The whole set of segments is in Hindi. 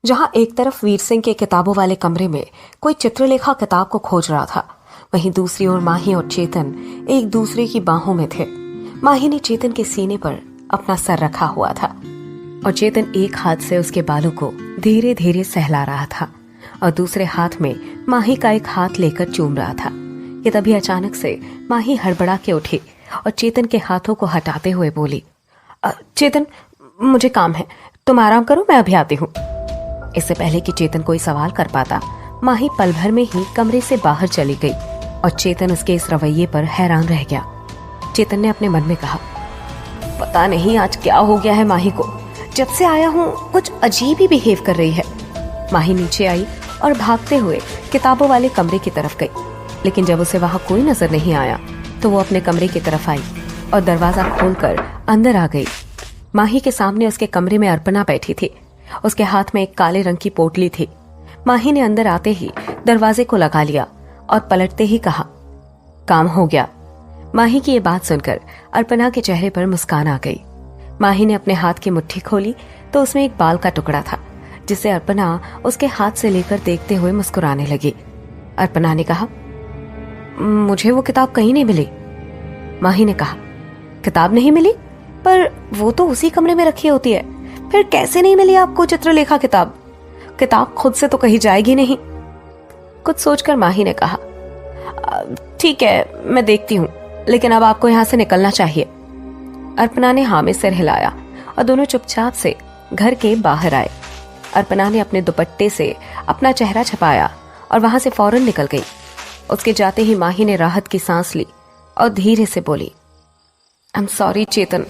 जहां एक तरफ वीर सिंह के किताबों वाले कमरे में कोई चित्रलेखा किताब को खोज रहा था, वहीं दूसरी ओर माही और चेतन एक दूसरे की बाहों में थे। माही ने चेतन के सीने पर अपना सर रखा हुआ था और चेतन एक हाथ से उसके बालों को धीरे धीरे सहला रहा था और दूसरे हाथ में माही का एक हाथ लेकर चूम रहा था। ये तभी अचानक से माही हड़बड़ा के उठी और चेतन के हाथों को हटाते हुए बोली, चेतन, मुझे काम है, तुम आराम करो, मैं अभी आती हूँ। इससे पहले कि चेतन कोई सवाल कर पाता, माही पल भर में ही कमरे से बाहर चली गई और चेतन उसके इस रवैये पर हैरान रह गया। चेतन ने अपने मन में कहा, पता नहीं आज क्या हो गया है माही को, जब से आया हूँ कुछ अजीब ही बिहेव कर रही है। माही नीचे आई और भागते हुए किताबों वाले कमरे की तरफ गई, लेकिन जब उसे वहां कोई नजर नहीं आया तो वो अपने कमरे की तरफ आई और दरवाजा खोलकर अंदर आ गई। माही के सामने उसके कमरे में अर्पणा बैठी थी। उसके हाथ में एक काले रंग की पोटली थी। माही ने अंदर आते ही दरवाजे को लगा लिया और पलटते ही कहा, काम हो गया। माही की ये बात सुनकर अर्पणा के चेहरे पर मुस्कान आ गई। माही ने अपने हाथ की मुट्ठी खोली तो उसमें एक बाल का टुकड़ा था, जिसे अर्पणा उसके हाथ से लेकर देखते हुए मुस्कुराने लगी। अर्पणा ने कहा, मुझे वो किताब कहीं नहीं मिली। माही ने कहा, किताब नहीं मिली? पर वो तो उसी कमरे में रखी होती है, फिर कैसे नहीं मिली आपको चित्रलेखा किताब? किताब खुद से तो कहीं जाएगी नहीं। कुछ सोचकर माही ने कहा, ठीक है, मैं देखती हूँ, लेकिन अब आपको यहाँ से निकलना चाहिए। अर्पणा ने हाँ में सिर हिलाया और दोनों चुपचाप से घर के बाहर आए। अर्पणा ने अपने दुपट्टे से अपना चेहरा छपाया और वहां से फौरन निकल गई। उसके जाते ही माही ने राहत की सांस ली और धीरे से बोली, आई एम सॉरी चेतन,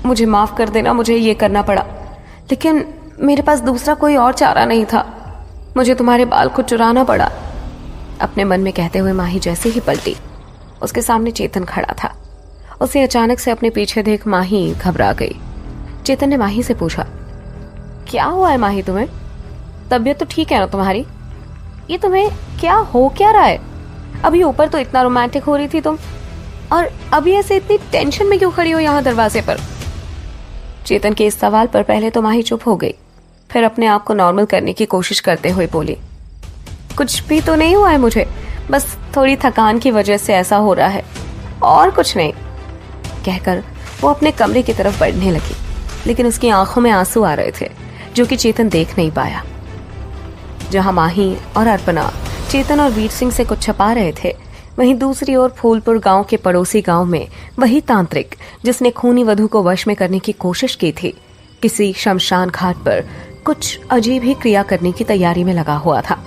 मुझे माफ कर देना, मुझे ये करना पड़ा, लेकिन मेरे पास दूसरा कोई और चारा नहीं था, मुझे तुम्हारे बाल को चुराना पड़ा। अपने मन में कहते हुए माही जैसे ही पलटी, उसके सामने चेतन खड़ा था। उसे अचानक से अपने पीछे देख माही घबरा गई। चेतन ने माही से पूछा, क्या हुआ है माही तुम्हें? तबीयत तो ठीक है ना तुम्हारी? ये तुम्हें क्या रहा है? अभी ऊपर तो इतना रोमांटिक हो रही थी तुम, और अभी ऐसे इतनी टेंशन में क्यों खड़ी हो यहाँ दरवाजे पर? चेतन के इस सवाल पर पहले तो माही चुप हो गई, फिर अपने आप को नॉर्मल करने की कोशिश करते हुए बोली, कुछ भी तो नहीं हुआ है मुझे, बस थोड़ी थकान की वजह से ऐसा हो रहा है, और कुछ नहीं। कहकर वो अपने कमरे की तरफ बढ़ने लगी, लेकिन उसकी आंखों में आंसू आ रहे थे जो कि चेतन देख नहीं पाया। जहां माही और अर्पणा चेतन और वीर सिंह से कुछ छपा रहे थे, वहीं दूसरी ओर फूलपुर गांव के पड़ोसी गांव में वही तांत्रिक जिसने खूनी वधू को वश में करने की कोशिश की थी, किसी शमशान घाट पर कुछ अजीब ही क्रिया करने की तैयारी में लगा हुआ था।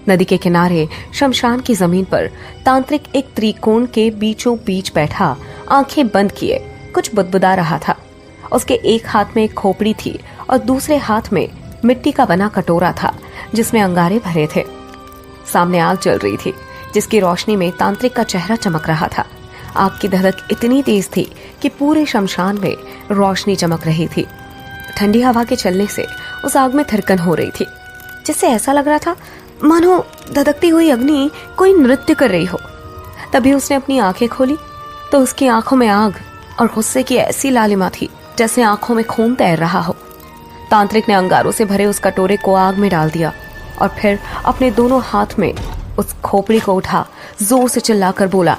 नदी के किनारे शमशान की जमीन पर तांत्रिक एक त्रिकोण के बीचों बीच बैठा आंखें बंद किए कुछ बुदबुदा रहा था। उसके एक हाथ में एक खोपड़ी थी और दूसरे हाथ में मिट्टी का बना कटोरा था जिसमें अंगारे भरे थे। सामने आग जल रही थी जिसकी रोशनी में तांत्रिक का चेहरा चमक रहा था। आग की धधक इतनी तेज थी कि पूरे शमशान में रोशनी चमक रही थी। ठंडी हवा के चलने से उस आग में थिरकन हो रही थी, जिससे ऐसा लग रहा था मानो धधकती हुई अग्नि कोई नृत्य कर रही हो। तभी उसने अपनी आंखें खोली तो उसकी आंखों में आग और गुस्से की ऐसी लालिमा थी जैसे आंखों में खून तैर रहा हो। तांत्रिक ने अंगारों से भरे उस कटोरे को आग में डाल दिया और फिर अपने दोनों हाथ में उस खोपड़ी को उठा जोर से चिल्लाकर बोला,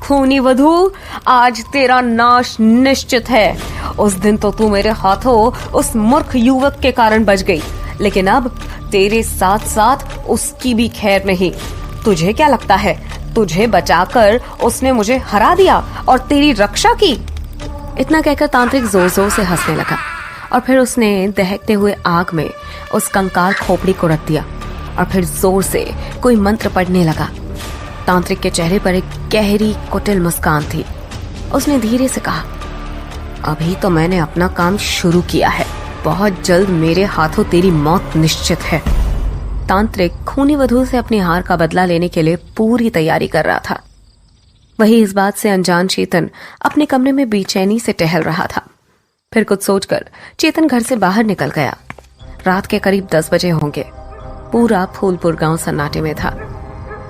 खूनी वधू, आज तेरा नाश निश्चित है। उस दिन तो तू मेरे हाथों उस मूर्ख युवक के कारण बच गई, लेकिन अब तेरे साथ साथ उसकी भी खैर नहीं। तुझे क्या लगता है तुझे बचाकर उसने मुझे हरा दिया और तेरी रक्षा की? इतना कहकर तांत्रिक जोर जोर से हंसने लगा और फिर उसने दहकते हुए आग में उस कंकाल खोपड़ी को रख दिया और फिर जोर से कोई मंत्र पढ़ने लगा। तांत्रिक के चेहरे पर एक गहरी कुटिल मुस्कान थी। उसने धीरे से कहा, अभी तो मैंने अपना काम शुरू किया है, बहुत जल्द मेरे हाथों तेरी मौत निश्चित है। तांत्रिक खूनी वधू से अपनी हार का बदला लेने के लिए पूरी तैयारी कर रहा था। वही इस बात से अनजान चेतन अपने कमरे में बेचैनी से टहल रहा था। फिर कुछ सोचकर चेतन घर से बाहर निकल गया। रात के करीब 10 बजे होंगे। पूरा फूलपुर गांव सन्नाटे में था।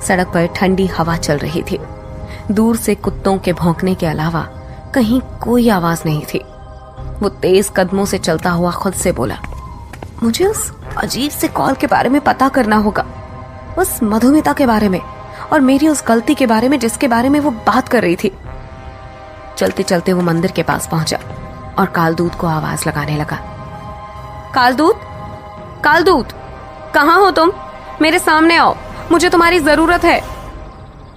सड़क पर ठंडी हवा चल रही थी। दूर से कुत्तों के भौंकने के अलावा कहीं कोई आवाज नहीं थी। वो तेज कदमों से चलता हुआ खुद से बोला, मुझे उस अजीब से कॉल के बारे में पता करना होगा, उस मधुमिता के बारे में और मेरी उस गलती के बारे में जिसके बारे में वो बात कर रही थी। चलते चलते वो मंदिर के पास पहुंचा और कालदूत को आवाज लगाने लगा। कालदूत, कालदूत, कहाँ हो तुम? मेरे सामने आओ, मुझे तुम्हारी जरूरत है।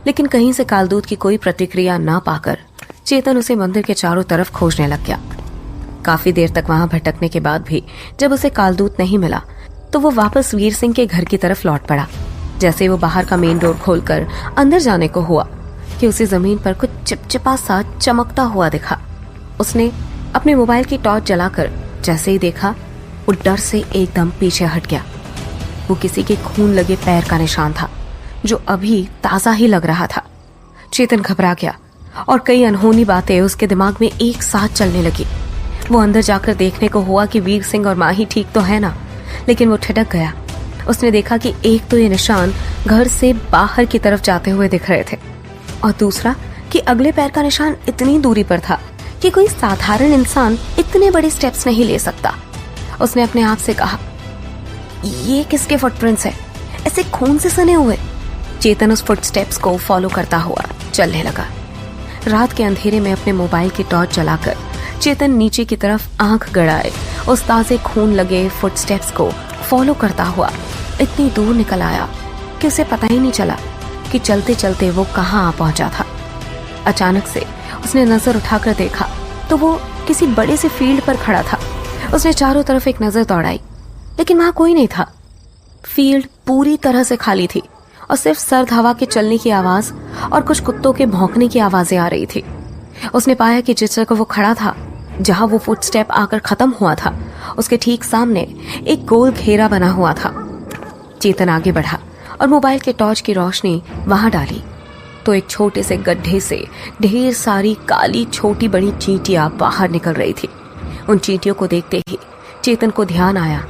लेकिन कहीं से कालदूत की कोई प्रतिक्रिया ना पाकर चेतन उसे मंदिर के चारों तरफ खोजने लग गया। काफी देर तक वहां भटकने के बाद भी जब उसे कालदूत नहीं मिला तो वो वापस वीर सिंह के घर की तरफ लौट पड़ा। जैसे वो बाहर का मेन डोर खोलकर अंदर जाने को हुआ कि उसे जमीन पर कुछ चिपचिपा सा चमकता हुआ दिखा। उसने अपने मोबाइल की टॉर्च जलाकर जैसे ही देखा, वो डर से एकदम पीछे हट गया। वो किसी के खून लगे पैर का निशान था जो अभी ताजा ही लग रहा था। चेतन घबरा गया और कई अनहोनी बातें उसके दिमाग में एक साथ चलने लगी। वो अंदर जाकर देखने को हुआ कि वीर सिंह और माही ठीक तो है ना, लेकिन वो ठिठक गया। उसने देखा कि एक तो ये निशान घर से बाहर की तरफ जाते हुए दिख रहे थे और दूसरा कि अगले पैर का निशान इतनी दूरी पर था कि कोई साधारण इंसान इतने बड़े स्टेप्स नहीं ले सकता। उसने अपने आप से कहा, ये किसके फुटप्रिंट्स है, ऐसे खून से सने हुए? चेतन उस फुटस्टेप्स को फॉलो करता हुआ चलने लगा। रात के अंधेरे में अपने मोबाइल की टॉर्च जलाकर चेतन नीचे की तरफ आंख गड़ाए उस ताजे खून लगे फुटस्टेप्स को फॉलो करता हुआ इतनी दूर निकल आया कि उसे पता ही नहीं चला कि चलते चलते वो कहाँ आ पहुंचा था। अचानक से उसने नजर उठाकर देखा तो वो किसी बड़े से फील्ड पर खड़ा था। उसने चारों तरफ एक नजर दौड़ाई, लेकिन वहां कोई नहीं था। फील्ड पूरी तरह से खाली थी और सिर्फ सर्द हवा के चलने की आवाज और कुछ कुत्तों के भौंकने की आवाजें आ रही थी। उसने पाया कि जिस जगह वो खड़ा था, जहां वो फुटस्टेप आकर खत्म हुआ था, उसके ठीक सामने एक गोल घेरा बना हुआ था। चेतन आगे बढ़ा और मोबाइल के टॉर्च की रोशनी वहां डाली तो एक छोटे से गड्ढे से ढेर सारी काली छोटी बड़ी चींटियां बाहर निकल रही थी। उन चींटियों को देखते ही चेतन को ध्यान आया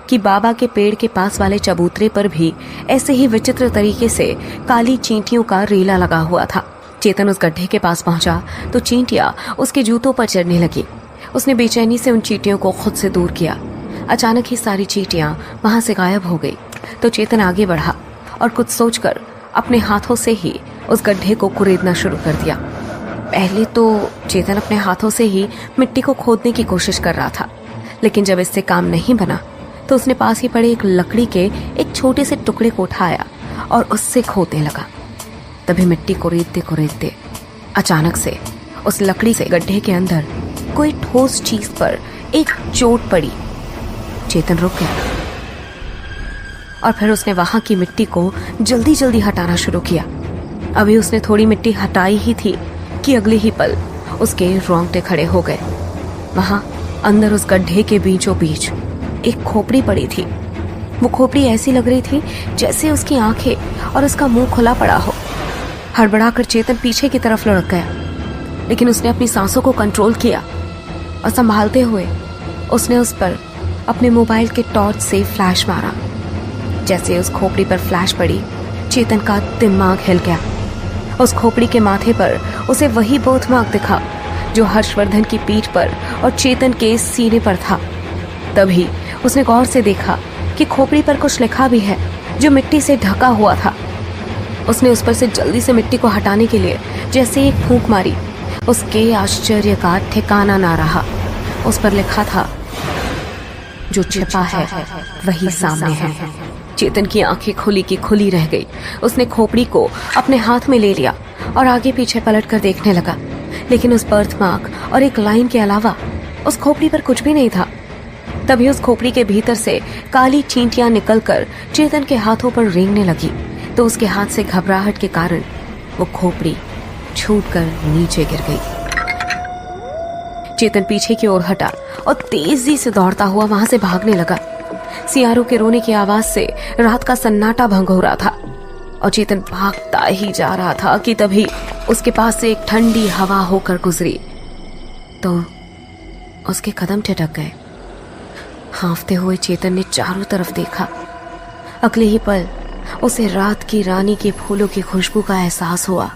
कि बाबा के पेड़ के पास वाले चबूतरे पर भी ऐसे ही विचित्र तरीके से काली चींटियों का रेला लगा हुआ था। चेतन उस गड्ढे के पास पहुंचा तो चींटियां उसके जूतों पर चढ़ने लगी। उसने बेचैनी से उन चींटियों को खुद से दूर किया। अचानक ही सारी चींटियां वहां से गायब हो गई तो चेतन आगे बढ़ा और कुछ सोचकर अपने हाथों से ही उस गड्ढे को कुरेदना शुरू कर दिया। पहले तो चेतन अपने हाथों से ही मिट्टी को खोदने की कोशिश कर रहा था, लेकिन जब इससे काम नहीं बना तो उसने पास ही पड़े एक लकड़ी के एक छोटे से टुकड़े को उठाया और उससे खोदने लगा। तभी मिट्टी कुरेदते कुरेदते अचानक से उस लकड़ी से गड्ढे के अंदर कोई ठोस चीज पर एक चोट पड़ी। चेतन रुक गया और फिर उसने वहां की मिट्टी को जल्दी जल्दी हटाना शुरू किया। अभी उसने थोड़ी मिट्टी हटाई ही थी कि अगले ही पल उसके रोंगटे खड़े हो गए। वहां अंदर उस गड्ढे के बीचों बीच एक खोपड़ी पड़ी थी। वो खोपड़ी ऐसी लग रही थी जैसे उसकी आंखें और उसका मुंह खुला पड़ा हो। हड़बड़ाकर चेतन पीछे की तरफ लुढ़क गया, लेकिन उसने अपनी सांसों को कंट्रोल किया और संभालते हुए उसने उस पर अपने मोबाइल के टॉर्च से फ्लैश मारा। जैसे उस खोपड़ी पर फ्लैश पड़ी, चेतन का दिमाग हिल गया। उस खोपड़ी के माथे पर उसे वही बोधमार्क दिखा जो हर्षवर्धन की पीठ पर और चेतन के सीने पर था। तभी उसने गौर से देखा कि खोपड़ी पर कुछ लिखा भी है जो मिट्टी से ढका हुआ था। उसने उस पर से जल्दी से मिट्टी को हटाने के लिए जैसे एक फूंक मारी। उसके आश्चर्य का ठिकाना ना रहा। उस पर लिखा था, जो छिपा है वही सामने है। चेतन की आंखें खुली की खुली रह गई। उसने खोपड़ी को अपने हाथ में ले लिया और आगे पीछे पलट कर देखने लगा, लेकिन उस बर्थमार्क और एक लाइन के अलावा उस खोपड़ी पर कुछ भी नहीं था। तभी उस खोपड़ी के भीतर से काली चींटियां निकलकर चेतन के हाथों पर रेंगने लगी तो उसके हाथ से घबराहट के कारण वो खोपड़ी छूटकर नीचे गिर गई। चेतन पीछे की ओर हटा और तेजी से दौड़ता हुआ वहां से भागने लगा। सियारों के रोने की आवाज से रात का सन्नाटा भंग हो रहा था और चेतन भागता ही जा रहा था कि तभी उसके पास से एक ठंडी हवा होकर गुजरी तो उसके कदम ठिठक गए। हाँफते हुए चेतन ने चारों तरफ देखा। अगले ही पल उसे रात की रानी के फूलों की खुशबू का एहसास हुआ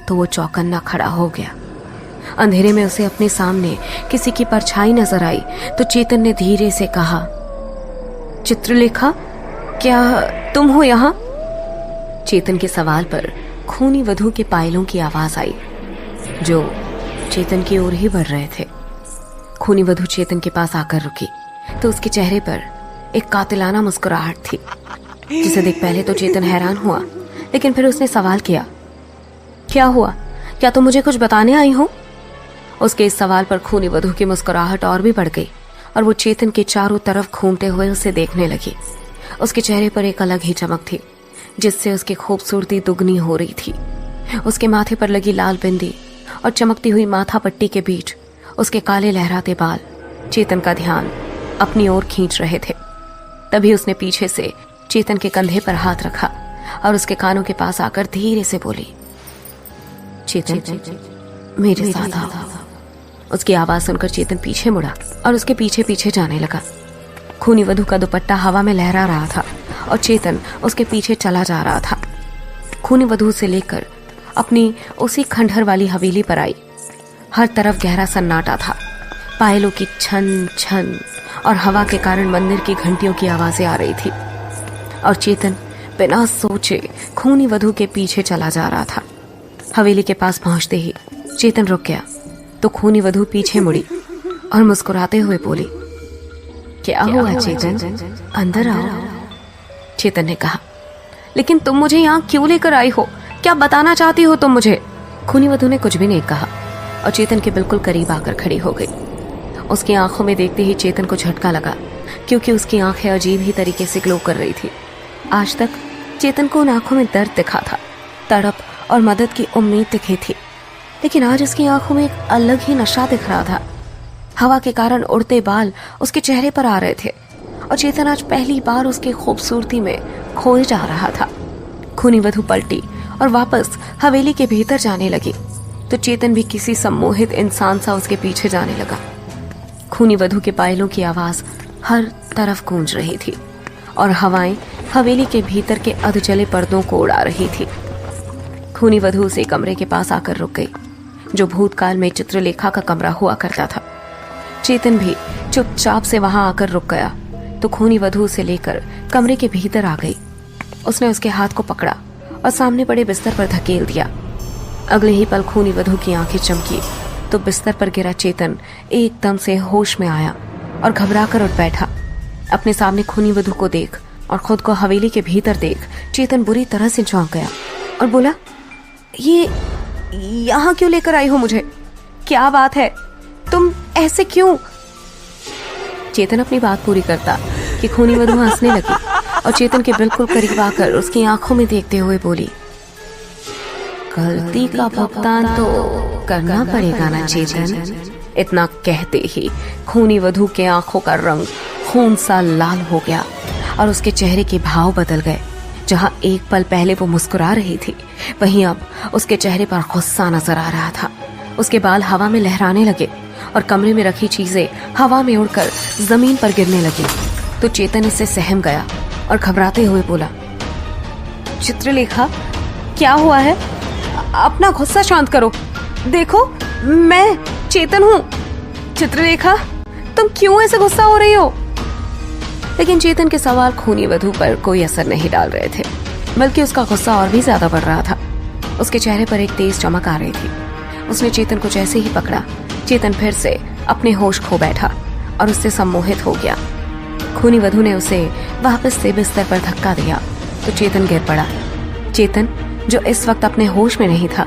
तो वो चौकन्ना खड़ा हो गया। अंधेरे में उसे अपने सामने किसी की परछाई नजर आई तो चेतन ने धीरे से कहा, चित्रलेखा, क्या तुम हो यहाँ? चेतन के सवाल पर खूनी वधू के पायलों की आवाज आई जो चेतन की ओर ही बढ़ रहे थे। खूनी वधू चेतन के पास आकर रुकी तो उसके चेहरे पर एक कातिलाना मुस्कुराहट थी, जिसे देख पहले तो चेतन हैरान हुआ, लेकिन फिर उसने सवाल किया, क्या हुआ? क्या तुम मुझे कुछ बताने आई हो? उसके इस सवाल पर खूनी वधू की मुस्कुराहट और भी बढ़ गई और वो चेतन के चारों तरफ घूमते हुए उसे देखने लगी। उसके चेहरे पर एक अलग ही चमक थी जिससे उसकी खूबसूरती दुगनी हो रही थी। उसके माथे पर लगी लाल बिंदी और चमकती हुई माथा पट्टी के बीच उसके काले लहराते बाल चेतन का ध्यान अपनी ओर खींच रहे थे। तभी उसने पीछे से चेतन के कंधे पर हाथ रखा और उसके कानों के पास आकर धीरे से बोली, चेतन, मेरे साथ आओ। उसकी आवाज सुनकर चेतन पीछे मुड़ा और उसके पीछे पीछे जाने लगा। खूनी वधू का दुपट्टा हवा में लहरा रहा था और चेतन उसके पीछे चला जा रहा था। खूनी वधू से लेकर अपनी उसी खंडहर वाली हवेली पर आई। हर तरफ गहरा सन्नाटा था। पायलों की छन छन और हवा के कारण मंदिर की घंटियों की आवाजें आ रही थी और चेतन बिना सोचे खूनी वधू के पीछे चला जा रहा था। हवेली के पास पहुंचते ही चेतन रुक गया तो खूनी वधू पीछे मुड़ी और मुस्कुराते हुए बोली, क्या हुआ चेतन, अंदर आओ। चेतन ने कहा, लेकिन तुम मुझे यहाँ क्यों लेकर आई हो? क्या बताना चाहती हो तुम मुझे? खूनी वधू ने कुछ भी नहीं कहा और चेतन के बिल्कुल करीब आकर खड़ी हो गई। उसकी आंखों में देखते ही चेतन को झटका लगा, क्योंकि उसकी आंखें अजीब ही तरीके से ग्लो कर रही थी। आज तक चेतन को उन आंखों में दर्द दिखा था, तड़प और मदद की उम्मीद दिखी थी, लेकिन आज उसकी आंखों में एक अलग ही नशा दिख रहा था। हवा के कारण उड़ते बाल उसके चेहरे पर आ रहे थे और चेतन आज पहली बार उसकी खूबसूरती में खोए जा रहा था। खूनी वधू पलटी और वापस हवेली के भीतर जाने लगी तो चेतन भी किसी सम्मोहित इंसान सा उसके पीछे जाने लगा। खूनी वधू के पायलों की आवाज हर तरफ गूंज रही थी और हवाएं हवेली के भीतर के अधजले पर्दों को उड़ा रही थी। खूनी वधू उसे कमरे के पास आकर रुक गई जो भूतकाल में चित्रलेखा का कमरा हुआ करता था। चेतन भी चुपचाप से वहां आकर रुक गया तो खूनी वधू उसे लेकर कमरे के भीतर आ गई। उसने उसके हाथ को पकड़ा और सामने पड़े बिस्तर पर धकेल दिया। अगले ही पल खूनी वधू की आंखें चमकी तो बिस्तर पर गिरा चेतन एकदम से होश में आया और घबरा कर उठ बैठा। अपने सामने खूनी वधू को देख और खुद को हवेली के भीतर देख चेतन बुरी तरह से चौंक गया और बोला, ये यहाँ क्यों लेकर आई हो मुझे? क्या बात है, तुम ऐसे क्यों? चेतन अपनी बात पूरी करता कि खूनी वधू हंसने लगी और चेतन के बिल्कुल करीब आकर उसकी आंखों में देखते हुए बोली, गलती का भुगतान तो करना पड़ेगा ना चेतन। इतना कहते ही खूनी वधू के आंखों का रंग खून सा लाल हो गया और उसके चेहरे के भाव बदल गए। जहां एक पल पहले वो मुस्कुरा रही थी, वहीं अब उसके चेहरे पर गुस्सा नजर आ रहा था। उसके बाल हवा में लहराने लगे और कमरे में रखी चीजें हवा में उड़कर जमीन पर गिरने लगी तो चेतन इससे सहम गया और घबराते हुए बोला, चित्रलेखा, क्या हुआ है? अपना गुस्सा शांत करो। देखो, मैं चेतन हूँ। चित्रलेखा, तुम क्यों ऐसे गुस्सा हो रही हो? लेकिन चेतन के सवाल खूनी वधू पर कोई असर नहीं डाल रहे थे, बल्कि उसका गुस्सा और भी ज्यादा बढ़ रहा था। उसके चेहरे पर एक तेज चमक आ रही थी। उसने चेतन को जैसे ही पकड़ा, चेतन फिर से अपने होश खो बैठा और उससे सम्मोहित हो गया। खूनी वधू ने उसे वापस से बिस्तर पर धक्का दिया तो चेतन गिर पड़ा। चेतन, जो इस वक्त अपने होश में नहीं था,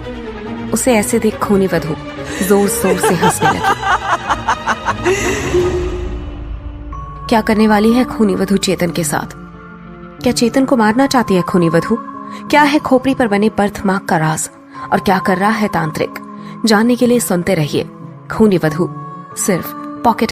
उसे ऐसे देख खूनी वधू जोर जोर से हंसने लगी। क्या करने वाली है खूनी वधू चेतन के साथ? क्या चेतन को मारना चाहती है खूनी वधू? क्या है खोपड़ी पर बने बर्थमार्क का राज और क्या कर रहा है तांत्रिक? जानने के लिए सुनते रहिए खूनी वधू, सिर्फ पॉकेट